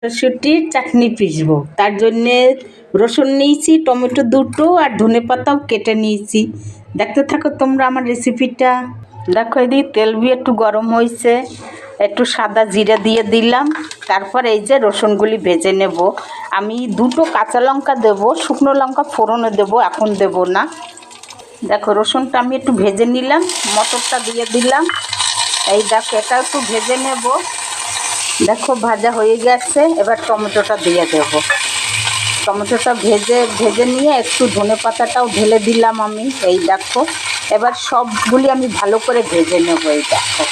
মটরশুঁটির চাটনি পিসবো, তার জন্যে রসুন নিয়েছি, টমেটো দুটো আর ধনেপাতাও কেটে নিয়েছি। দেখতে থাকো তোমরা আমার রেসিপিটা। দেখো এদিকে তেল দিয়ে একটু গরম হয়েছে, একটু সাদা জিরা দিয়ে দিলাম। তারপর এই যে রসুনগুলি ভেজে নেব। আমি দুটো কাঁচা লঙ্কা দেবো, শুকনো লঙ্কা ফোড়নে দেবো, এখন দেব না। দেখো রসুনটা আমি একটু ভেজে নিলাম, মটরটা দিয়ে দিলাম। এই দেখো এটা একটু ভেজে নেব। দেখো ভাজা হয়ে গেছে, এবার টমেটোটা দিয়ে দেব। টমেটোটা ভেজে নিয়ে একটু ধনেপাতাটাও ঢেলে দিলাম আমি। এই দেখো এবার সবগুলি আমি ভালো করে ভেজে নেব। এই দেখো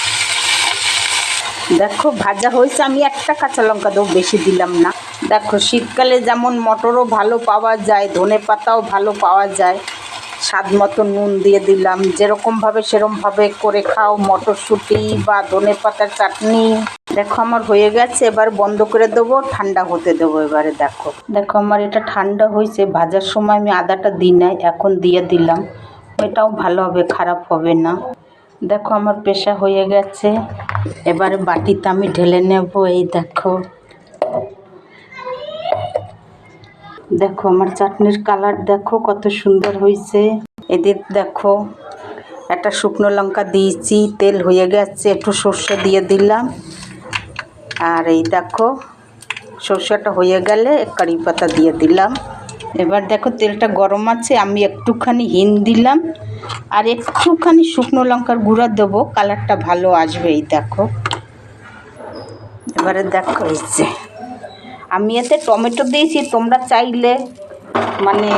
দেখো ভাজা হয়েছে, আমি একটা কাঁচা লঙ্কা দেবো, বেশি দিলাম না। দেখো শীতকালে যেমন মটরও ভালো পাওয়া যায়, ধনেপাতাও ভালো পাওয়া যায়। স্বাদ মতো নুন দিয়ে দিলাম। যেরকমভাবে সেরকমভাবে করে খাও মটরশুঁটি বা ধনেপাতার চাটনি। দেখো আমার হয়ে গেছে, এবার বন্ধ করে দেবো, ঠান্ডা হতে দেবো। এবারে দেখো আমার এটা ঠান্ডা হয়েছে। ভাজার সময় আমি আদাটা দিই নাই, এখন দিয়ে দিলাম। এটাও ভালো হবে, খারাপ হবে না। দেখো আমার পেশা হয়ে গেছে, এবারে বাটিতে আমি ঢেলে নেব। এই দেখো দেখো আমার চাটনির কালার দেখো কত সুন্দর হয়েছে। এদের দেখো একটা শুকনো লঙ্কা দিয়েছি, তেল হয়ে গেছে, একটু সর্ষে দিয়ে দিলাম। আর এই দেখো সর্ষেটা হয়ে গেলে কারি পাতা দিয়ে দিলাম। এবার দেখো তেলটা গরম আছে, আমি একটুখানি হিং দিলাম আর একটুখানি শুকনো লঙ্কার গুঁড়া দেবো, কালারটা ভালো আসবে। এই দেখো এবারে দেখো এই যে আমি এতে টমেটো দিয়েছি, তোমরা চাইলে মানে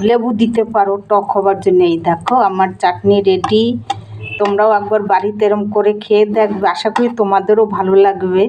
লেবু দিতে পারো টক হবার জন্য। এই দেখো আমার চাটনি রেডি। তোমরাও একবার বাড়িতে এরম করে খেয়ে দেখবে, আশা করি তোমাদেরও ভালো লাগবে।